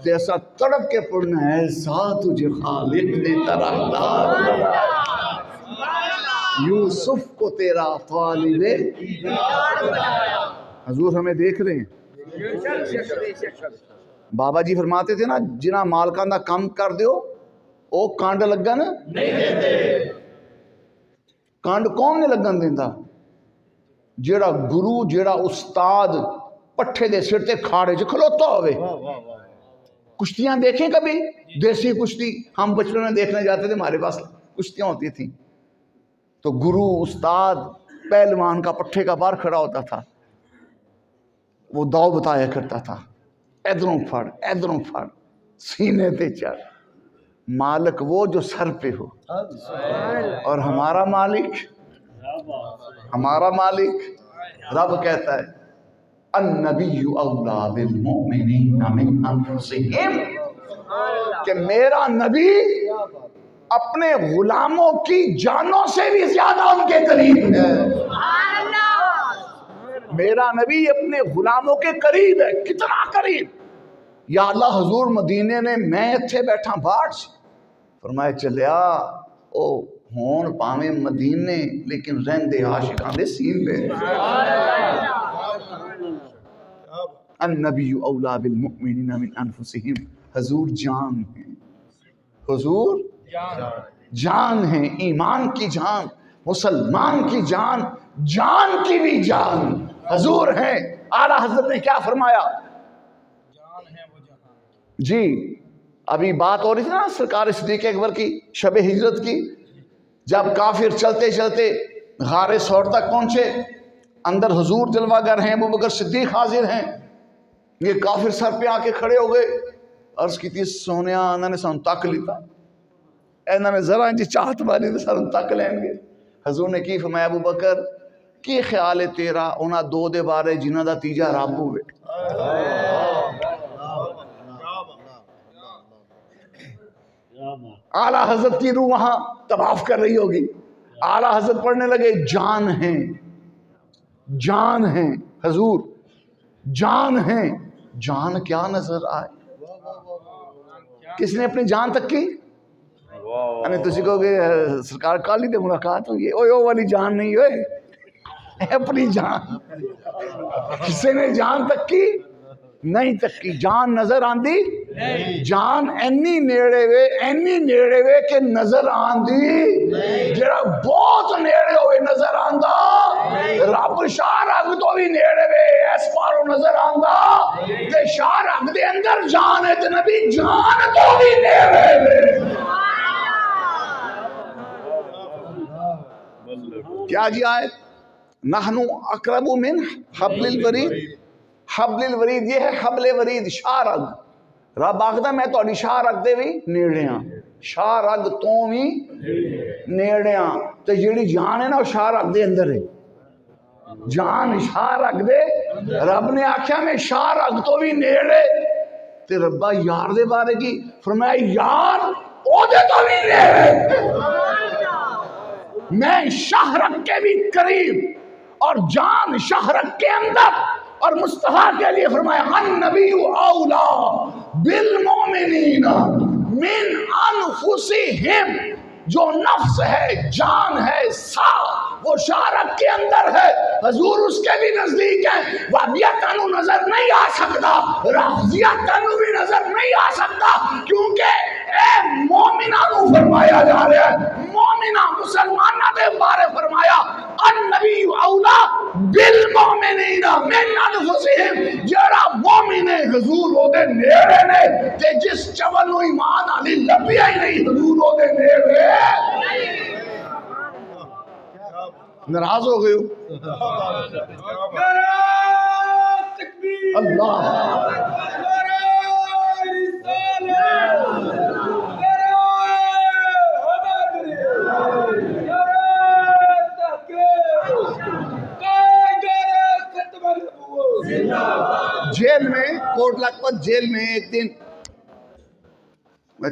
جیسا تڑپ کے پڑھنا ہے, ایسا تجھے خالق نے طرحدار بنایا. یوسف کو تیرا طالب حضور ہمیں دیکھ رہے ہیں. بابا جی فرماتے تھے نا, جنہ مالکاں دا کام کر دیو او کانڈ لگن نہیں دیندے. کانڈ کون نے لگن دیندا؟ جیڑا گرو, جیڑا استاد پٹھے دے سر تے کھاڑے چ کھلوتا ہوئے. کشتیاں دیکھیں کبھی, دیسی کشتی ہم بچپن میں دیکھنے جاتے تھے, ہمارے پاس کشتیاں ہوتی تھیں. تو گرو, استاد, پہلوان کا پٹھے کا بار کھڑا ہوتا تھا, وہ داؤ بتایا کرتا تھا, ادھروں پھڑ, ادھروں پھڑ, سینے پہ چڑھ. مالک وہ جو سر پہ ہو, اور ہمارا مالک, ہمارا مالک رب کہتا ہے النبی اولا بالمؤمنین من انفسہم, کہ میرا نبی اپنے غلاموں کی جانوں سے بھی زیادہ ان کے قریب ہے. میرا نبی اپنے غلاموں کے قریب ہے. کتنا قریب؟ یا اللہ حضور مدینے نے میں اتھے بیٹھا باٹ فرمائے چلیا او ہون پاویں مدینے لیکن رہندے عاشقاں دے سین پہ. النبی اولا بالمؤمنین من انفسہم. حضور جان ہیں, حضور جان ہیں, ایمان کی جان, مسلمان کی جان, جان کی بھی جان حضور ہیں. اعلیٰ حضرت نے کیا فرمایا؟ جی ابھی بات ہو رہی تھی نا سرکار صدیق اکبر کی شب ہجرت کی, جب کافر چلتے چلتے غار ثور تک پہنچے, اندر حضور جلوہ گر ہیں, ابوبکر صدیق حاضر ہیں. یہ کافر سر پہ آ کے کھڑے ہو گئے, عرض کی تھی سونیا انہوں نے سن تک لیتا, انہوں نے ذرا انجی چاہت والی نے سن تک لیں گے. حضور نے کی فرمایا ابو بکر کی خیال ہے تیرا انہاں دو دے بارے جنہ دا تیجا رب ہوئے. اعلیٰ حضرت کی روح وہاں طواف کر رہی ہوگی. اعلیٰ حضرت پڑھنے لگے جان ہیں, جان ہیں حضور, جان ہیں. جان کیا نظر آئے؟ کس نے اپنی جان تک کی؟ تسی کہو گے سرکار کالی دے ملاقات ہوئی ہے, او والی جان نہیں ہوئے, اپنی جان. کسی نے جان تک کی نہیں تک کی. جان نظر آندی, جان اینی نیڑے وے کہ نظر آندی. جڑا بہت نیڑے ہوئے نظر آندا, رب شاہ رگ تو بھی نیڑے وے اس پاروں نظر آندا. تے شاہ رگ دے اندر جان ہے تے نبی جان تو بھی نیڑے وے. کیا جی آیت؟ نحنو اقرب من حبل الورید. حبل الورید یہ ہے حبل ورید, شاہ رگ. رب آخدا میں تہاڈی شاہ رگ دے بھی نیڑے ہاں, شاہ رگ تو بھی نیڑے ہاں. تے جیڑی جان ہے نا وہ شاہ رگ دے اندر ہے. جان شاہ رگ دے, رب نے آکھیا میں شاہ رگ تو بھی نیڑے. تے ربا یار دے بارے کی فرمایا یار او دے تو بھی نیڑے, میں شاہ رگ کے بھی قریب اور جان شاہ رگ کے اندر. اور مصطفیٰ کے لیے فرمایا النبی اولا بالمؤمنین من انفسہم. جو نفس ہے, جان ہے, سا وہ شاہ رگ کے اندر ہے. حضور اس کے بھی نزدیک ہے. وابیہ تنو نظر نہیں آ سکتا, رافضیہ تنو بھی نظر نہیں آ سکتا, کیونکہ مومنہ نو فرمایا جا رہا ہے، مومنہ مسلمانہ دے بارے فرمایا النبی اولا بالمؤمنین من انفسہم، جڑا مومن ہے حضور او دے نیڑے نے، تے جس چول نو ایمان علی لبیا ہی نہیں حضور او دے نیڑے ناراض ہو گئے ہو اللہ جیل میں کوٹ لکھپت جیل میں ایک دن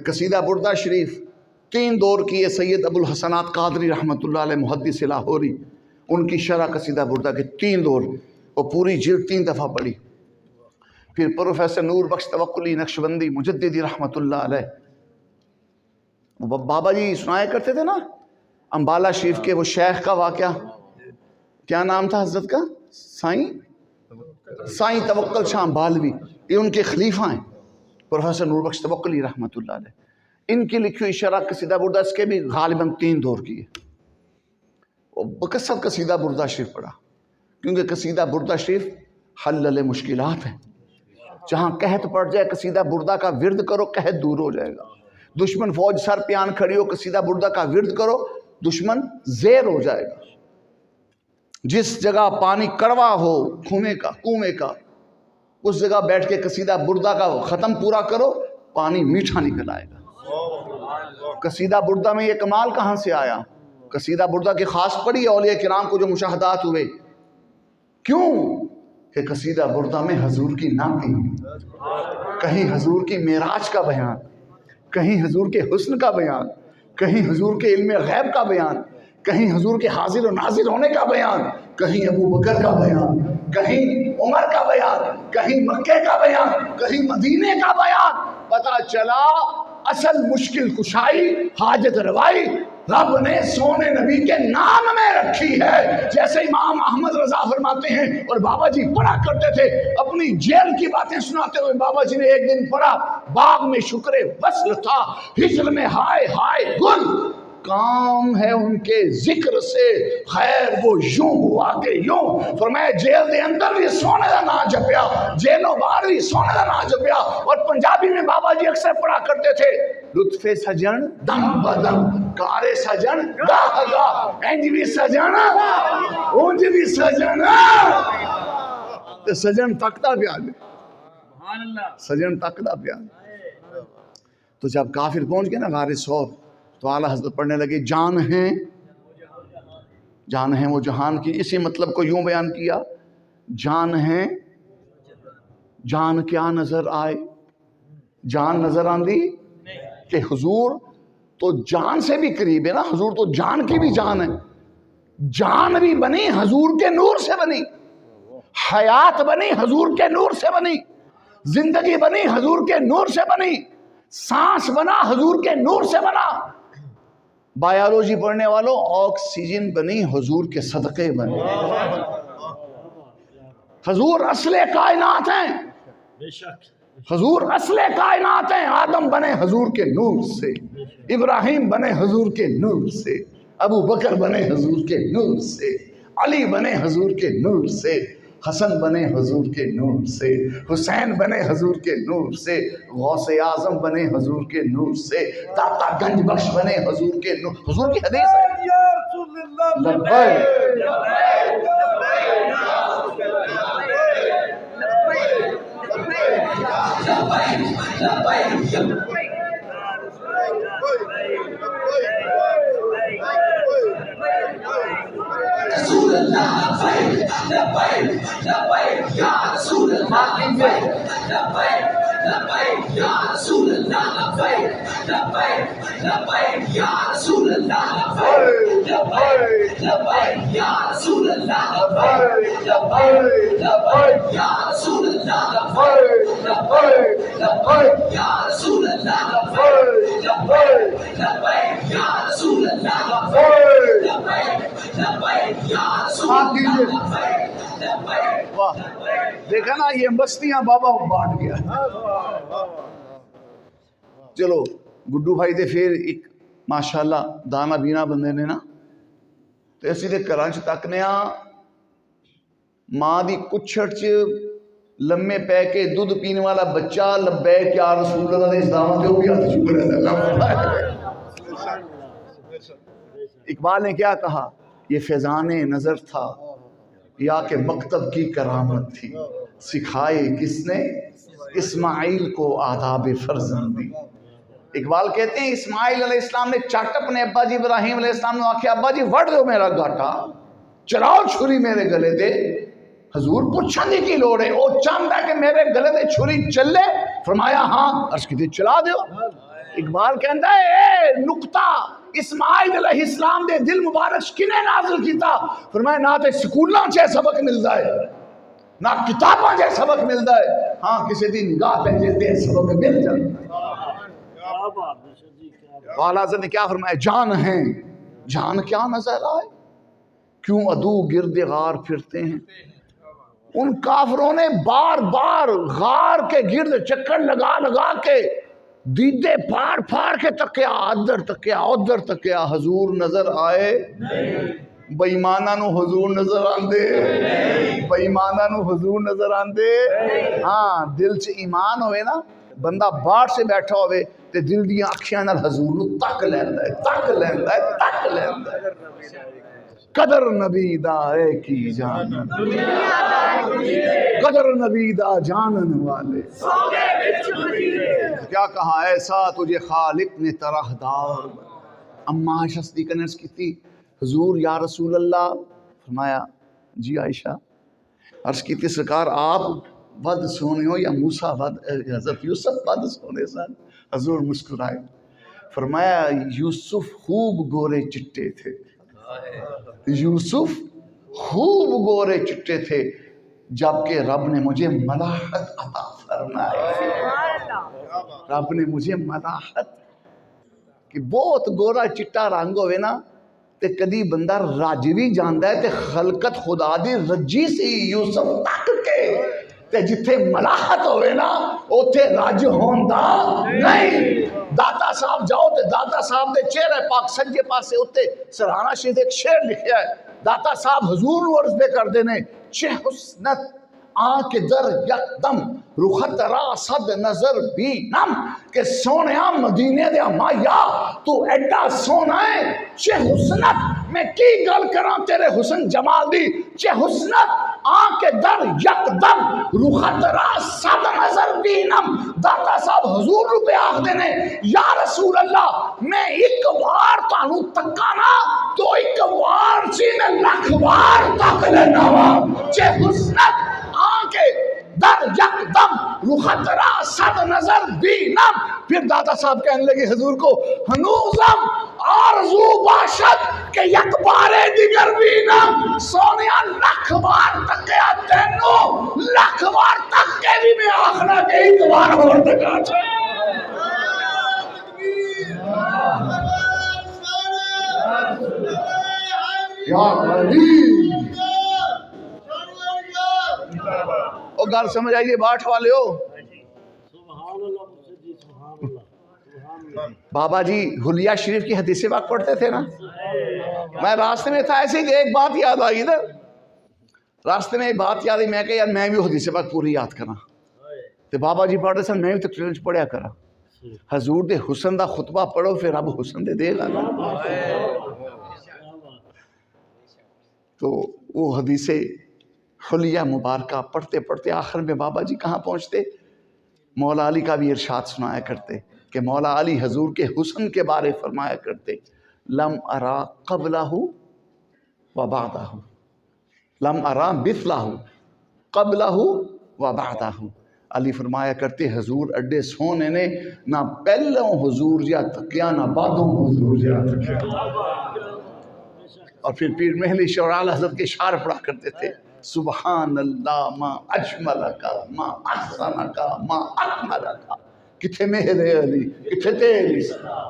قصیدہ بردہ شریف 3 دور کیے سید ابو الحسنات قادری رحمۃ اللہ علیہ محدث لاہوری، ان کی شرح قصیدہ بردہ کے 3 دور اور پوری جلد 3 دفعہ پڑھی. پھر پروفیسر نور بخش توکلی نقشبندی مجددی رحمۃ اللہ علیہ، بابا جی سنایا کرتے تھے نا امبالہ شریف کے وہ شیخ کا واقعہ، کیا نام تھا حضرت کا؟ سائیں توکل شاہ امبالوی، یہ ان کے خلیفہ ہیں پروفیسر نور بخش توکلی رحمۃ اللہ علیہ. ان کی لکھی ہوئی شرح قصیدہ بردہ اس کے بھی غالباً 3 دور کیے. بکثرت قصیدہ بردہ شریف پڑھا، کیونکہ قصیدہ بردہ شریف حل مشکلات ہے. جہاں قحط پڑ جائے قصیدہ بردہ کا ورد کرو، قحط دور ہو جائے گا. دشمن فوج سر پہ آن کھڑی ہو، قصیدہ بردہ کا ورد کرو، دشمن زیر ہو جائے گا. جس جگہ پانی کڑوا ہو کنویں کا اس جگہ بیٹھ کے قصیدہ بردہ کا ختم پورا کرو، پانی میٹھا نکل آئے گا. قصیدہ بردہ میں یہ کمال کہاں سے آیا؟ قصیدہ بردہ کی خاص پڑھی اولیاء کرام کو جو مشاہدات ہوئے، کیوں کہ قصیدہ بردہ میں حضور کی نعتیں، کہیں حضور کی معراج کا بیان، کہیں حضور کے حسن کا بیان، کہیں حضور کے علم غیب کا بیان، کہیں حضور کے حاضر و ناظر ہونے کا بیان، کہیں ابو بکر کا بیان، کہیں عمر کا بیان، کہیں مکے کا بیان، کہیں مدینے کا بیان. پتہ چلا اصل مشکل کشائی حاجت روائی رب نے سونے نبی کے نام میں رکھی ہے. جیسے امام احمد رضا فرماتے ہیں اور بابا جی پڑھا کرتے تھے، اپنی جیل کی باتیں سناتے ہوئے بابا جی نے ایک دن پڑھا، باغ میں شکر وصل تھا، ہجر میں ہائے ہائے گل، کام ہے ان کے ذکر سے خیر وہ یوں ہوا کہ یوں. فرمایا جیل دے اندر بھی سونے دا نام جپیا، جیلوں باہر بھی سونے دا نام جپیا. اور پنجابی میں بابا جی اکثر پڑھا کرتے تھے، لطف سجن دم بدم، کارے سجن گاہ گاہ، انج بھی سجن اونج بھی سجن. سجن تکتا پیا، سجن تکتا پیا. تو جب کافر پہنچ گئے نا غار ثور، تو اعلیٰ حضرت پڑھنے لگے جان ہیں وہ جہان کی. اسی مطلب کو یوں بیان کیا، جان ہیں جان کیا نظر آئے، جان نظر آندی کہ حضور تو جان سے بھی قریب ہے نا، حضور تو جان کی بھی جان ہے. جان بھی بنی حضور کے نور سے بنی، حیات بنی حضور کے نور سے بنی، زندگی بنی حضور کے نور سے بنی، سانس بنا حضور کے نور سے بنا. بایولوجی پڑھنے والوں آکسیجن بنی حضور کے صدقے بنے. حضور اصل کائنات ہیں، حضور اصل کائنات ہیں. آدم بنے حضور کے نور سے، ابراہیم بنے حضور کے نور سے، ابو بکر بنے حضور کے نور سے، علی بنے حضور کے نور سے، حسن بنے حضور کے نور سے، حسین بنے حضور کے نور سے، غوث اعظم بنے حضور کے نور سے، داتا گنج بخش بنے حضور کے نور. حضور کی حدیث ہے لبیک رسول اللہ لبیک لبیک یا رسول اللہ لبیک لبیک یا رسول اللہ لبیک لبیک لبیک یا رسول اللہ لبیک لبیک یا رسول اللہ لبیک لبیک لبیک یا رسول اللہ لبیک لبیک لبیک یا رسول اللہ لبیک لبیک لبیک یا رسول اللہ لبیک لبیک لبیک یا رسول اللہ لبیک. واہ، دیکھا نا یہ مستیاں بابا بانٹ گیا. چلو ਗੁੱਡੂ ਭਾਈ ਦੇ ਫਿਰ ਇੱਕ ਮਾਸ਼ਾਅੱਲਾ ਦਾਣਾ ਬੀਨਾ ਬੰਦੇ ਨੇ ਨਾ, ਤੇ ਅਸੀਂ ਦੇ ਘਰਾਂ 'ਚ ਤੱਕਨੇ ਆ ਮਾਂ ਦੀ ਕੁੱਛੜ 'ਚ ਲੰਮੇ ਪੈ ਕੇ ਦੁੱਧ ਪੀਣ ਵਾਲਾ ਬੱਚਾ ਲੱਬੈਕ یا رسول اللہ نے اسلام دے بھی ہاتھ شکر ہے۔ اقبال نے کیا کہا؟ یہ فیضان نظر تھا یا کہ مکتب کی کرامت تھی، سکھائے کس نے اسماعیل کو آداب فرزندی۔ اقبال کہتے ہیں اسماعیل علیہ السلام نے چٹ اپنے ابا جی ابراہیم علیہ السلام نے آخیا ابا جی وڑ دو میرا گاٹا، چلاؤ چھری میرے گلے دے۔ حضور پوچھنے کی لوڑ ہے، وہ چاہتا ہے کہ میرے گلے دے چھری چلے؟ فرمایا ہاں، عرض کی چلا دیو۔ اقبال کہتا ہے اے نقطہ اسماعیل علیہ السلام دے دل مبارک کنے نازل کیتا؟ فرمایا نہ تے سکولاں چے سبق ملدا ہے نہ کتاباں چے سبق ملدا ہے، ہاں کسی دی نگاہ پہ تے سبق مل جائے۔ والا حضرت نے کیا فرمایا؟ جان ہیں، جان کیا نظر آئے، کیوں عدو گرد غار پھرتے ہیں۔ ان کافروں نے بار بار غار کے گرد چکر لگا لگا کے دیدے پھاڑ پھاڑ کے تکیا، ادھر تکیا ادھر تکیا، حضور نظر آئے؟ بے ایماناں نو حضور نظر آندے، بے ایماناں نو حضور نظر آندے۔ ہاں دل چ ایمان ہوئے نا، بندہ باہر سے بیٹھا ہوئے تے دل دیاں اکھیاں نال حضور نو تک لیندا ہے، تک لیندا ہے، تک لیندا ہے۔ قدر نبی دا اے کی جانن، قدر نبی دا جانن والے، کیا کہا ایسا تجھے خالق نے طرح دار۔ اما عائشہ صدیقہ نے عرض کی تھی حضور یا رسول اللہ، فرمایا جی عائشہ، عرض کی تھی سرکار آپ ود سونے ہو یا موسیٰ ود، حضرت یوسف ود سونے سن؟ حضور مسکرائے، فرمایا یوسف خوب گورے چٹے تھے، یوسف خوب گورے چٹے تھے، جبکہ رب نے مجھے ملاحت عطا فرمائی، رب نے مجھے ملاحت، کہ بہت گورا چٹا رنگ ہوئے نا تے کدی بندہ رج بھی جاندا ہے تے خلقت خدا دی رجی سی یوسف تک کے، تے جتھے ملاحت ہوئے نا اوتھے رج ہوندا نہیں۔ داتا صاحب جاؤ تے داتا صاحب دے چہرے پاک سجے پاسے اوتے سرہانہ شریف ایک شعر لکھیا ہے، داتا صاحب حضور نو عرض پہ کر دینے، چہ حسنت آنکھ در یکدم رخت را صد نظر بھی نم، کہ سونیا مدینے دیا مایا تو ایڈا سونا ہے، چہ حسنت میں کی گل کراں تیرے حسن جمال دی، چہ حسنت آنکھ در یکدم رخت را صد نظر بھی نم۔ داتا صاحب حضور رو پہ آخ دینے یا رسول اللہ میں ایک بار تانوں تکانا تو ایک بار سی میں لکھ بار تک لینا ہوا، چہ حسنت آنکھیں در یکدم رخت را صد نظر بینم۔ پھر دادا صاحب کہنے لگے حضور کو ہنوزم آرزو باشد کہ یک بار دیگر بینم، سونیا لکھ بار تکیا تینو، لکھ بار تک کے بھی میں آخنا کہ ایک بار اور تکا چھے۔ یا علی او گھر سمجھ آئیے باٹھ والے ہو، بابا جی حلیہ شریف کی حدیث پاک پڑھتے تھے نا، میں راستے میں تھا ایسے ہی ایک بات یاد آئی ادھر، راستے میں ایک بات یاد آئی، میں کہا یار میں بھی حدیث پاک پوری یاد کرا، تو بابا جی پڑھتے سن میں بھی تقریر پڑھیا کرا، حضور دے حسن دا خطبہ پڑھو پھر رب حسن دے گا نا۔ تو وہ حدیث حلیہ مبارکہ پڑھتے پڑھتے آخر میں بابا جی کہاں پہنچتے؟ مولا علی کا بھی ارشاد سنایا کرتے کہ مولا علی حضور کے حسن کے بارے فرمایا کرتے، لم ارا قبلہ و بعدہ، لم ارا مثلہ قبلہ و بعدہ۔ علی فرمایا کرتے حضور اڈے سونے نے نہ پہلوں حضور جا تکیا نہ بعدوں حضور جا تکیا۔ اور پھر پیر مہلی شورال حضرت کے اشعار پڑھا کرتے تھے، سبحان اللہ ما اجملکا ما احسنکا ما اکملکا، کتھے میرے علی کتھے تیری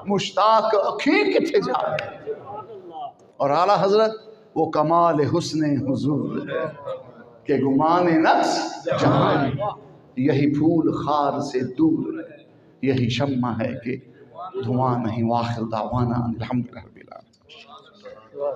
مشتاق اکھیں کتھے جا۔ اور اعلیٰ حضرت وہ کمال حسن حضور ہے کہ گمان نقص جہاں، یہی پھول خار سے دور ہے، یہی شمع ہے کہ دعا نہیں، واخر دعوانا الحمدللہ۔